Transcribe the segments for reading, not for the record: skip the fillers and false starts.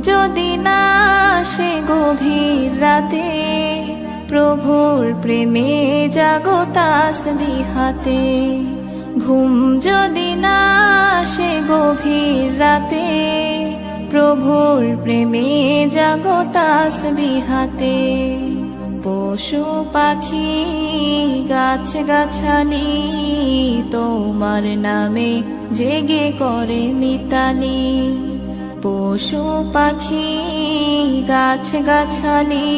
যদি না আসে গভীর রাতে, প্রভুর প্রেমে জাগো তাসবিহ হাতে। ঘুম যদি না আসে গভীর রাতে, প্রভুর প্রেমে জাগো তাসবিহ হাতে। পশু পাখি গাছ গাছালি তোমার নামে জেগে করে মিতালি। পশু পাখি গাছ গাছালি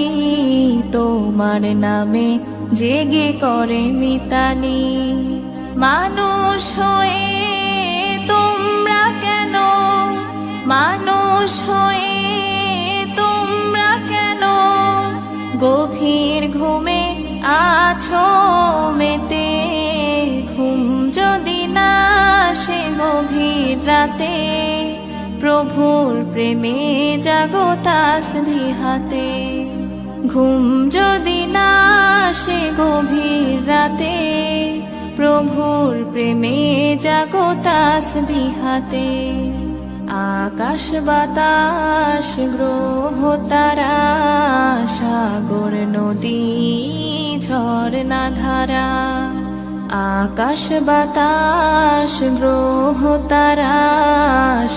তোমার নামে জেগে করে মিতালি। মানুষ হয়ে তোমরা কেন, মানুষ হয়ে তোমরা কেন গভীর ঘুমে আছো মেতে। ঘুম যদি না আসে গভীর রাতে, প্রভুর প্রেমে জাগো তাসবিহ হাতে। ঘুম যদি না আসে গভীর রাতে, প্রভুর প্রেমে জাগো তাসবিহ হাতে। আকাশ বাতাস গ্রহ তারা, সাগর নদী ঝরনা ধারা। আকাশ বাতাস গ্রহ তারা,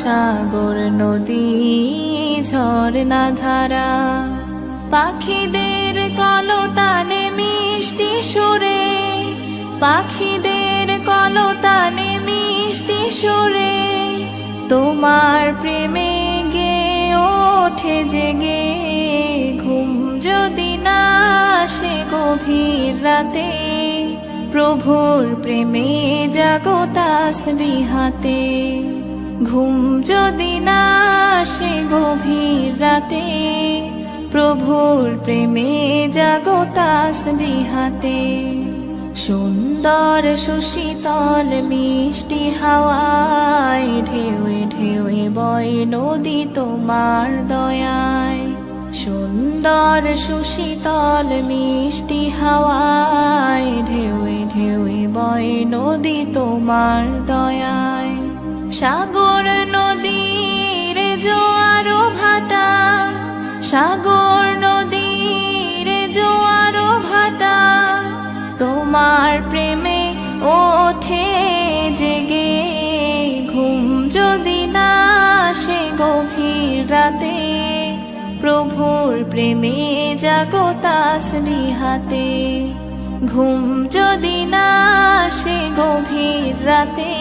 সাগর নদী ঝরনা ধারা। পাখিদের কলতানে মিষ্টি সুরে, পাখিদের কলতানে মিষ্টি সুরে তোমার প্রেমে গে ওঠে জেগে। ঘুম যদি না আসে গভীর রাতে, প্রভুর প্রেমে জাগো তাসবিহ হাতে। ঘুম যদি না আসে গভীর রাতে, প্রভুর প্রেমে জাগো তাসবিহ হাতে। সুন্দর সুশীতল মিষ্টি হাওয়ায় ঢেউয়ে ঢেউয়ে বয় নদী তোমার দয়ায়। সুন্দর সুশীতল মিষ্টি হাওয়ায় ঢেউয়ে ঢেউয়ে বয় নদী তোমার দয়ায়। সাগর নদীর জোয়ারো ভাটা, সাগর নদীর জোয়ারো ভাটা তোমার প্রেমে ওঠে জেগে। ঘুম যদি না আসে গভীর রাতে, প্রভুর প্রেমে জাগো তাসবিহ হাতে। ঘুম যদি না আসে গভীর রাতে,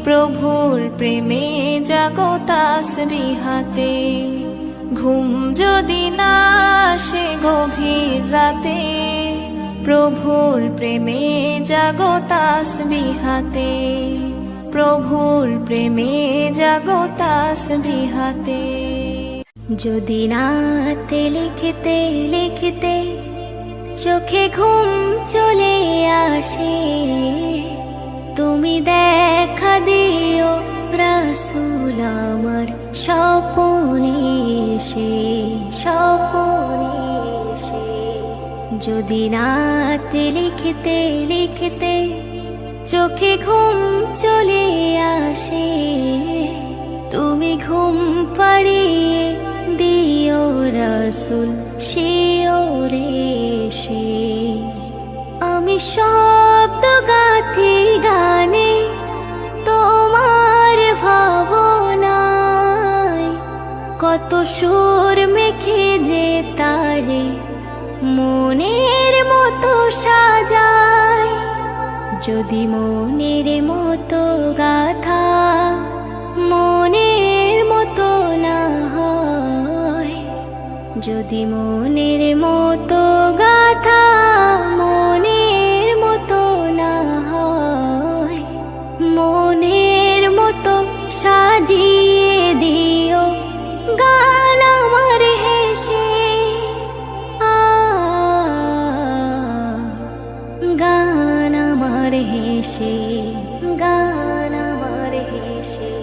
প্রভুর প্রেমে জাগো তাসবিহ হাতে। ঘুম যদি না আসে গভীর রাতে, প্রভুর প্রেমে জাগো তাসবিহ হাতে। প্রভুর প্রেমে জাগো তাসবিহ হাতে। যদি রাতে লিখতে লিখতে চোখে ঘুম চলে আসে, তুমি দেখা দিও রাসূল আমার স্বপনে এসে, স্বপনে এসে। যদি রাতে লিখতে লিখতে চোখে ঘুম চলে আসে, তুমি ঘুম পাড়িয়ে দিও রাসূল শিওরে এসে। আমি শব্দ গাথি গানে তোমার ভাবনায়, কত সুর মেখে যে তারে মনের মতো সাজায়। যদি মনের মতো গাথা মনের মতো না হয়, যদি মনের মতো গাথা মনের মতো না হয়, মনের মতো সাজিয়ে দিও গান আমার হেসে। গান আমার হেসে, গান আমার হেসে।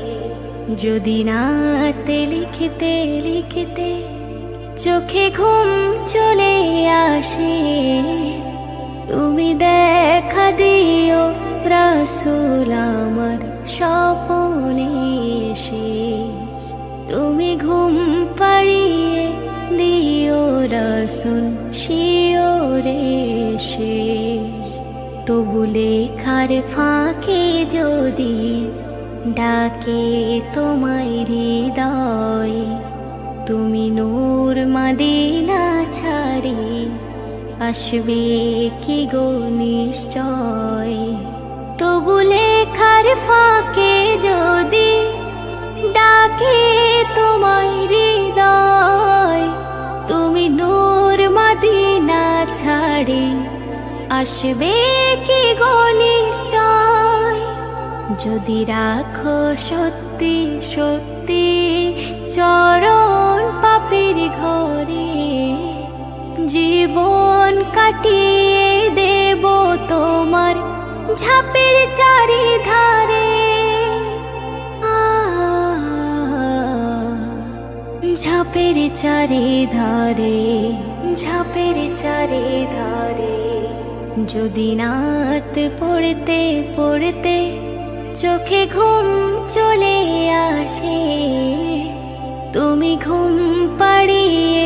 যদি রাতে লিখতে লিখতে চোখে ঘুম চলে আসে, তুমি দেখা দিও রাসূল আমার স্বপনে এসে। তুমি ঘুম পাড়িয়ে দিও রাসূল শিওরে সে। তবু লেখার ফাঁকে যদি ডাকে তোমায় হৃদয়, তুমি নূর মদিনা ছাড়ি আসবে কি গো নিশ্চয়। তবু লেখার ফাঁকে যদি ডাকে তোমায় হৃদয়, তুমি নূর মদিনা ছাড়ি আসবে কি গো নিশ্চয়। যদি রাখো সত্যি সত্যি চরণ পাপীর ঘরে, জীবন কাটিয়ে দেব তোমার ঝাপের চারিধারে। ঝাপের চারিধারে, ঝাপের চারিধারে। যদি নাত পড়তে পড়তে চোখে ঘুম চলে আসে, তুমি ঘুম পাড়িয়ে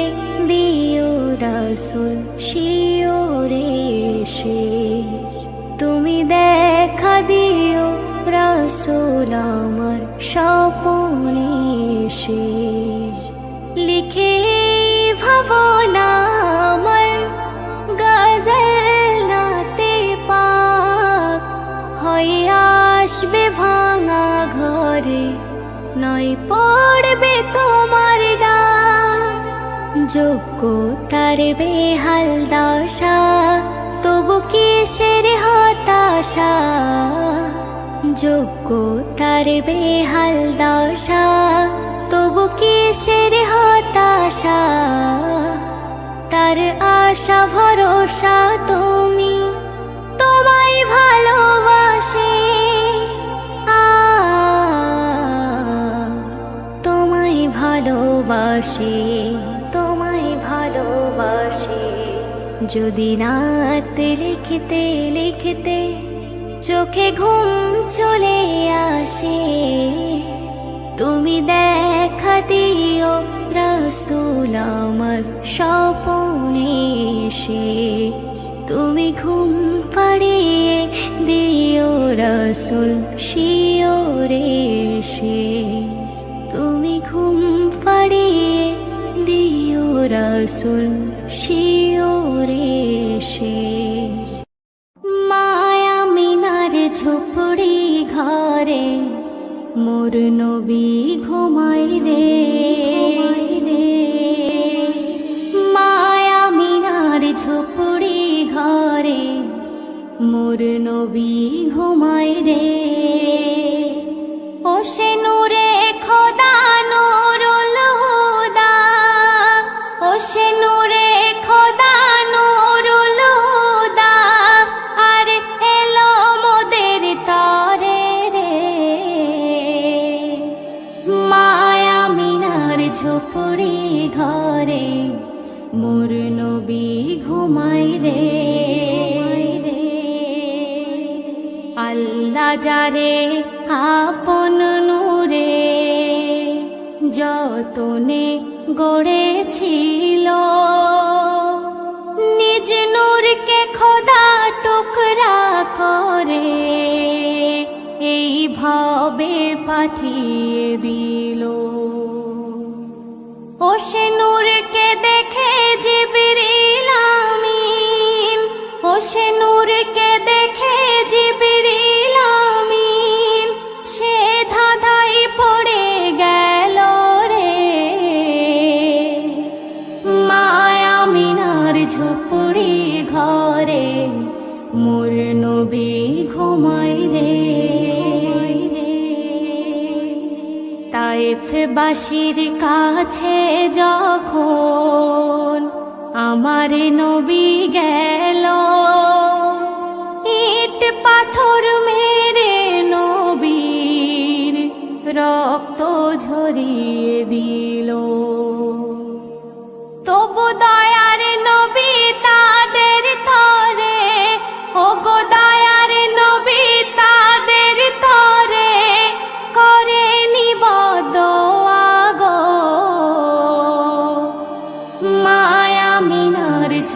দিও রাসূল শিওরে সে। তুমি দেখা দিও রাসূল আমার স্বপ্নে সে। লিখে ভাবনা আমার গজল নাতে পাক, হয়ে আসবে ভাঙা ঘরে নয় পড়বে তোমার ডাক। যোগ্য তার বেহাল দশা তবু কিসের হতাশা, যোগ্য তার বেহাল দশা তবু কিসের হতাশা। তার আশা ভরসা তুমি তোমায় ভালোবাসে, তোমায় ভালোবাসে, তোমায় ভালোবাসে। যদি রাত লিখতে লিখতে চোখে ঘুম চলে আসে, তুমি দেখা দিও রাসূল আমার স্বপ্নে সে। তুমি ঘুম পাড়িয়ে দিও রাসূল শিওরে সে। তুমি ঘুম পাড়িয়ে দিও রাসূল শিওরে সে। মায়া মিনার ঝুপড়ি ঘরে মোর নবী ঘুমাই রে, মায়া মিনার ঝুপড়ি ঘরে মোর নবী ঘুমাই রে। ও সে নূরে খোদা নুরুল হুদা, ও সে নূরে খোদা নুরুল হুদা, আর এলো মোদের তরে রে। মায়া মিনার ঝুপড়ি ঘরে মোর নবী ঘুমাই রে। আল্লাহ যারে আপন নূরে যতনে গড়েছিল, নিজ নূরকে খোদা টুকরা করে এই ভাবে পাঠিয়ে দিল। ও সে নূরকে দেখে জিবরিল আমিন, ও সে নূরকে দেখে জিবরিল আমিন, সে ধাঁধাই পড়ে গেল রে। মায়া মিনার ঝুপড়ি ঘরে মোর নবী ঘুমাই রে। তায়েফবাসীর কাছে যখন আমার নবী গেল, ইট পাথর মেরে নবীর রক্ত ঝরিয়ে দিল। তবু দয়ার নবী তাদের তরে, ও গো দয়ার নবী তাদের তরে করেনি বদোয়া গো।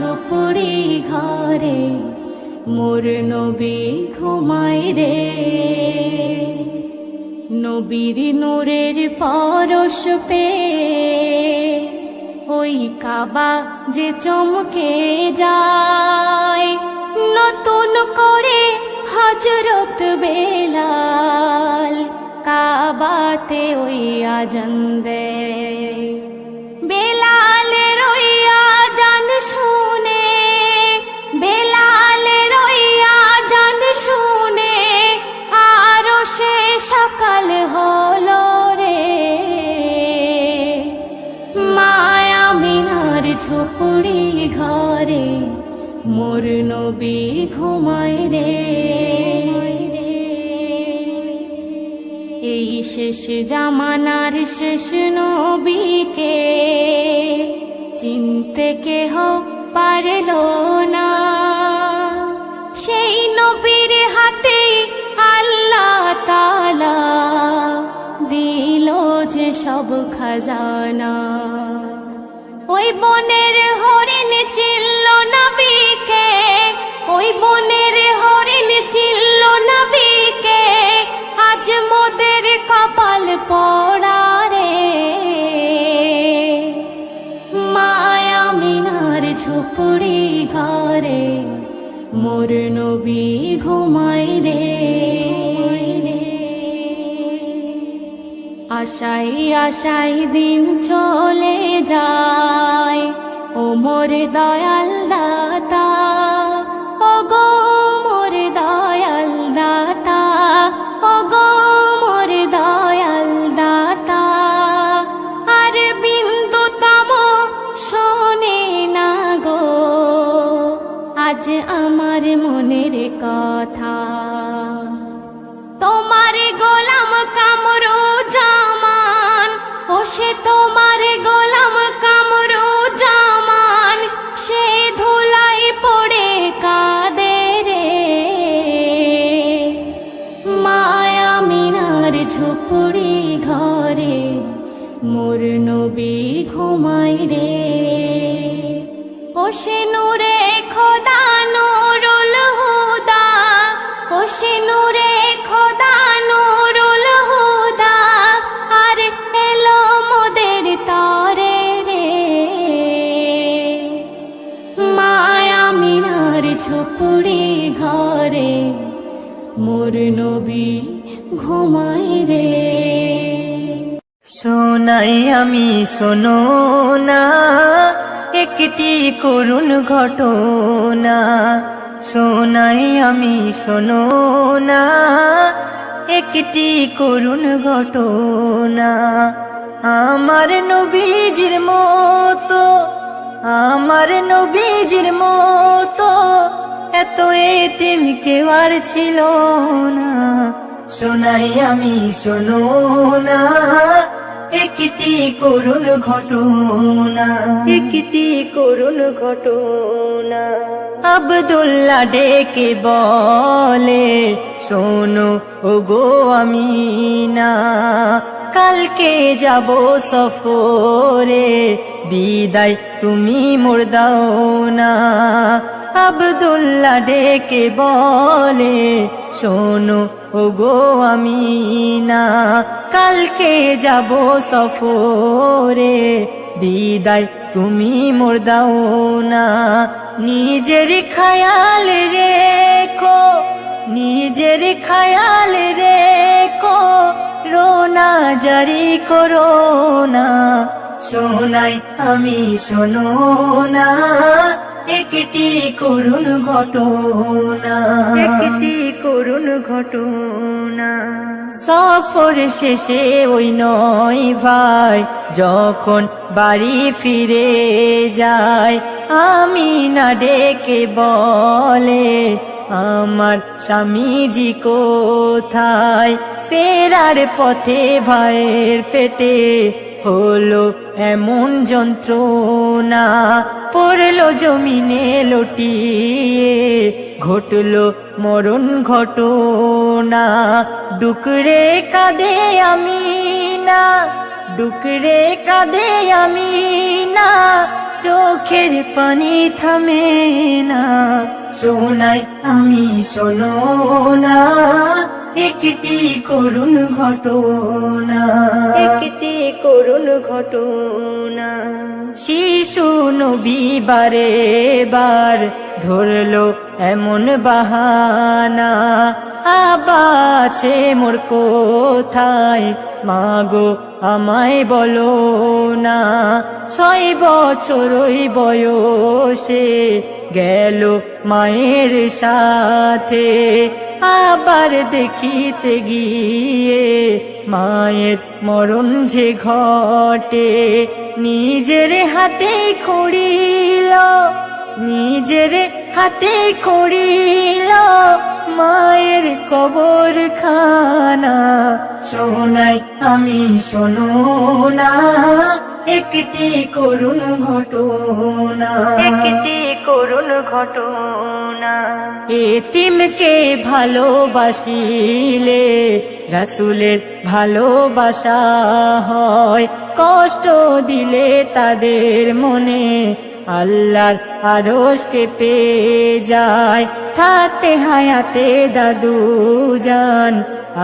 ঝুপড়ি ঘরে মোর নবী ঘুমায় রে। নবীর নূরের পরশ পেয়ে ওই কাবা যে চমকে যায়, নতুন করে হযরত বেলাল কাবাতে ওই আজান দেয়। বেলালের ওই আজান শুনে, বেলালের ওই আজান শুনে আরো সে সকাল হলো রে। মায়া মিনার ঝুপড়ি ঘরে মোর নবী ঘুমায় রে। এই শেষ জামানার শেষ নবীকে চিনতে কেহ পারল না। সেই নবীর হাতে আল্লাহ তাআলা দিল যে সব খাজানা। ওই বনের হরিণ চিনল নবীকে, ওই বনের হরিণ চিনল নবীকে, আজ মোদের কপাল পোড়া রে। মায়া মিনার ঝুপড়ি ঘরে মোর নবী ঘুমায় রে। আশাই আশাই দিন চলে যায়, ও মোর দয়াল দাতা, ও গো মোর দয়াল দাতা, ও গো মোর দয়াল দাতা। আর বিন্দু তম শোনে না গো আজ আমার মনের কথা। তোমার গোলাম কামরু জামান, ও সে তোমার গোলাম কামরু জামান, সে ধুলাই পড়ে কাঁদে রে। মায়া মিনার ঝুপড়ি ঘরে মোর নবী ঘুমায় রে। ও সে নূরে খোদা নুরুল হুদা, ও সে নূরে খোদা নুরুল হুদা, আর এলো মোদের তরে রে। মায়া মিনার ঝুপড়ি ঘরে মোর নবী ঘুমায় রে। শোনাই আমি শোনো না একটি করুণ ঘটনা, শোনাই আমি শোনো না একটি করুণ ঘটনা। আমার নবীজির মতো, আমার নবীজির মতো এত এতিম কেউ আর ছিল না। শোনাই আমি শোনো না একটি করুণ ঘটনা, একটি করুণ ঘটনা। আব্দুল্লাহ ডেকে বলে, শোনো ওগো আমিনা, কালকে যাব সফরে, বিদায় তুমি মোর দাও না। আব্দুল্লাহ ডেকে বলে, শোনো ওগো আমিনা, কালকে যাব সফরে, বিদায় তুমি মোর দাও না। নিজের খেয়াল রেখো, নিজের খেয়াল রেখো, রোনা জারি করো না। শোনাই আমি শোনো না একটি করুণ ঘটনা, একটি করুণ ঘটনা। সফর শেষে ওই নয় ভাই যখন বাড়ি ফিরে যায়, আমি না ডেকে বলে, আমার স্বামীজি কোথায়? ফেরার পথে ভাইয়ের পেটে হলো এমন যন্ত্রণা, পড়লো জমিনে লটিয়ে, ঘটলো মরণ ঘটনা। ডুকরে কাঁদে আমিনা, ডুকরে কাঁদে আমিনা, চোখের পানি থামে না, সোনাই আমি শোনো না একটি করুণ ঘটনা, একটি করুণ ঘটনা। শিশু নবী বারে বার ধরলো এমন বাহানা, আব্বা আছে মোর কোথায়, মাগো আমায় বলো না। 6 বছরই বয়সে গেল মায়ের সাথে, আবার দেখিতে গিয়ে মায়ের মরণ যে ঘটে, নিজের হাতে খড়িল, নিজের হাতে খড়িল মায়ের কবর খানা, সোনাই আমি শোনো না একটি করুণ ঘটনা, একটি করুণ ঘটনা। এতিমকে ভালোবাসিলে রাসূলের ভালোবাসা হয়, কষ্ট দিলে তাদের মনে আল্লাহর আরশ কেঁপে যায়। থাকতে হায়াতে দাদু জান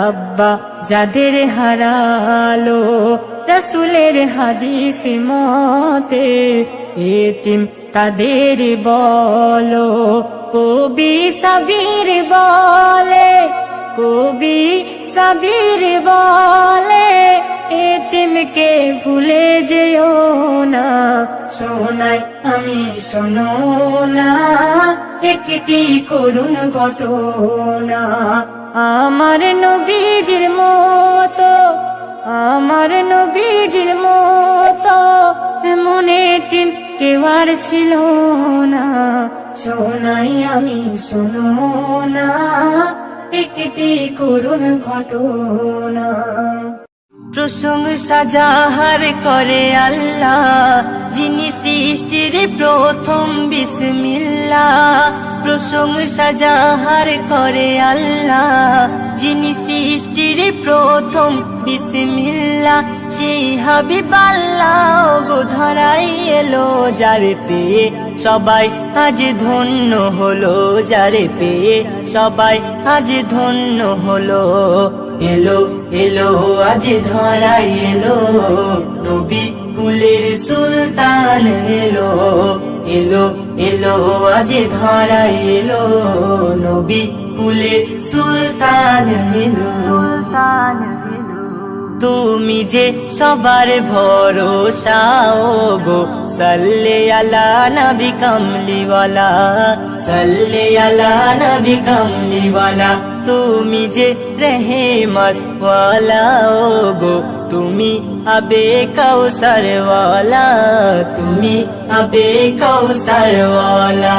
আব্বা যাদের হারালো, রাসূলের হাদিস মতে এতিম তাদের বলো। কবি সাবির বলে, কবি সাবির বলে এতিমকে ভুলে যেও না, সোনাই আমি শোনো না একটি করুণ ঘটনা। আমার নবীজির মতো, আমার নবীজির মতো এমন এতিম কেউ আর ছিল না, সোনাই আমি শোনো না একটি করুণ ঘটনা। প্রশংসা যাহার করে আল্লাহ, যিনি সৃষ্টির প্রথম বিসমিল্লাহ। প্রশংসা যাহার করে আল্লাহ, যিনি সৃষ্টির প্রথম বিসমিল্লাহ। সেই হাবিব আল্লাহ গো ধরাই এলো যারে পেয়ে সবাই আজ ধন্য হলো, যারে পেয়ে সবাই আজ ধন্য হলো। এলো এলো আজ ধরাই এলো নবী কুলের সুলতান এলো, এলো এলো আজ ধরাই এলো নবী কুলের সুলতান এলো। তুমি যে সবার ভরসা ও গো, সাল্লে আলা নবী কামলিওয়ালা, সাল্লে আলা নবী কামলিওয়ালা। তুমি যে রহমত ওয়ালা ও গো, তুমি আবে কাউসার ওয়ালা, তুমি আবে কাউসার ওয়ালা।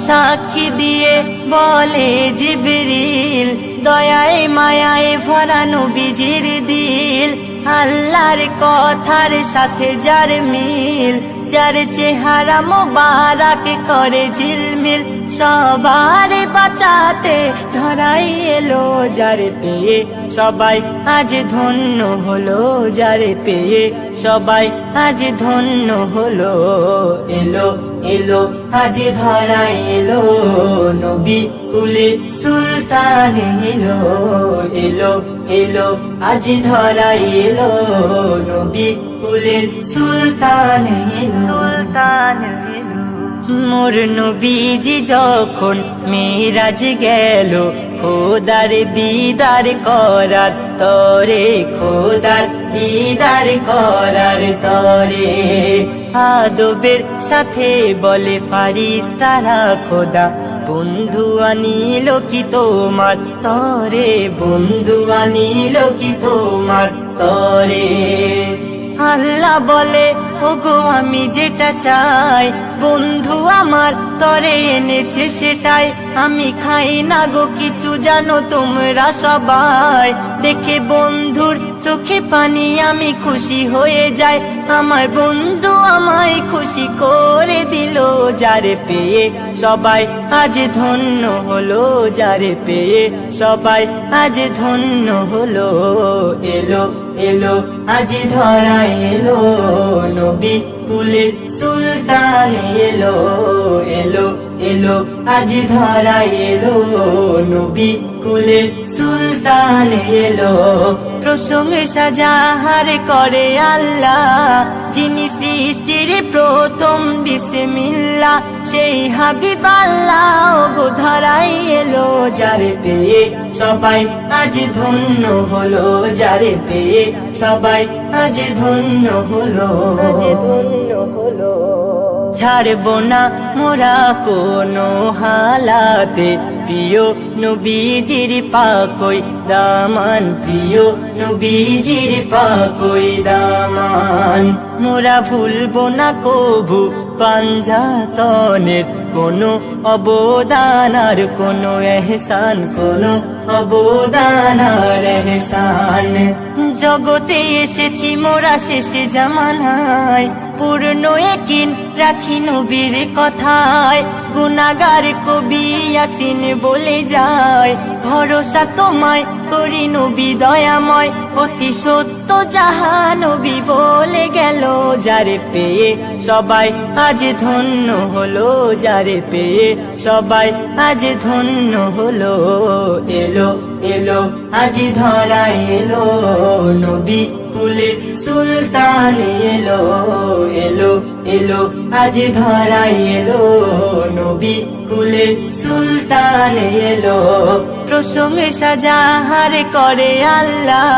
সাক্ষী দিয়ে বলে জিবরিল, দয়ায় মায়ায় ভরা নবীজির দিল। আল্লাহর কথার সাথে যার মিল, যার চেহারা মোবারক করে ঝিলমিল। সবার বাঁচাতে ধরাই এলো যারে পেয়ে সবাই আজ ধন্য হলো, যারে পেয়ে সবাই আজ ধন্য হলো। এলো এলো আজ ধরাই এলো নবী কুলের সুলতান এলো, এলো এলো আজ ধরাই এলো নবী কুলের সুলতান এলো, সুলতান এলো। মোর নবীজি যখন মেরাজ গেল খোদার দিদার করার তরে, খোদার দিদার করার তরে। আদবের সাথে বলে ফারিস্তারা, খোদা বন্ধু আনিল কি তোমার তরে, বন্ধু আনিল কি তোমার তরে। আল্লাহ বলে ওগো আমি যেটা চাই, বন্ধু আমার তরে এনেছে সেটাই। আমি খাই না গো কিছু জানো তোমরা সবাই, দেখে বন্ধুর চোখে পানি আমি খুশি হয়ে যাই। আমার বন্ধু আমায় খুশি করে দিল, যারে পেয়ে সবাই আজ ধন্য হলো, যারে পেয়ে সবাই আজ ধন্য হলো। এলো এলো আজ ধরায় এলো, নবী কুলের সুলতান এলো। এলো এলো আজ ধরায় এলো, নবী কুলের সুলতান এলো। প্রশংসা যাহার করে আল্লাহ, যিনি সৃষ্টির প্রথম বিসমিল্লাহ, সেই হাবিব আল্লাহ গো ধরাই এলো, যারে পেয়ে সবাই আজ ধন্য হলো, যারে পেয়ে সবাই আজ ধন্য হলো। ছাড়বো না মোরা কোনো হালাতে প্রিয় নবীজির পাকই দামান, প্রিয় নবীজির পাকই দামান। মোরা ভুলবো না কবু পাঞ্জাতনের কোনো অবদান আর কোনো এহসান, কোনো অবদান আর এহসান। জগতে এসেছি মোরা শেষে জামানায়, পূর্ণ ইয়াকিন রাখি নবীর কথায়। গুনাহগার কবি ইয়াসিন বলে যায়, ভরসা তোমায় করি নবী দয়াময়, অতি সত্য যাহা নবী বলে গেল। যারে পেয়ে সবাই আজ ধন্য হলো, যারে পেয়ে সবাই আজ ধন্য হলো। এলো এলো আজ ধরায় এলো, নবী কুলের সুলতান এলো। এলো এলো আজ ধরায় এলো, নবী কুলের সুলতান এলো। প্রশংসা যাহার করে আল্লাহ,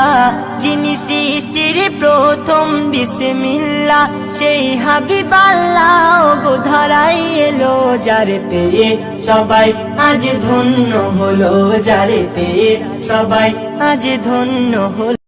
যিনি সৃষ্টির প্রথম বিসমিল্লাহ, সেই হাবিব আল্লাহ গো ধরাই এলো, যারে পেয়ে সবাই আজ ধন্য হলো, যারে পেয়ে সবাই আজ ধন্য হলো।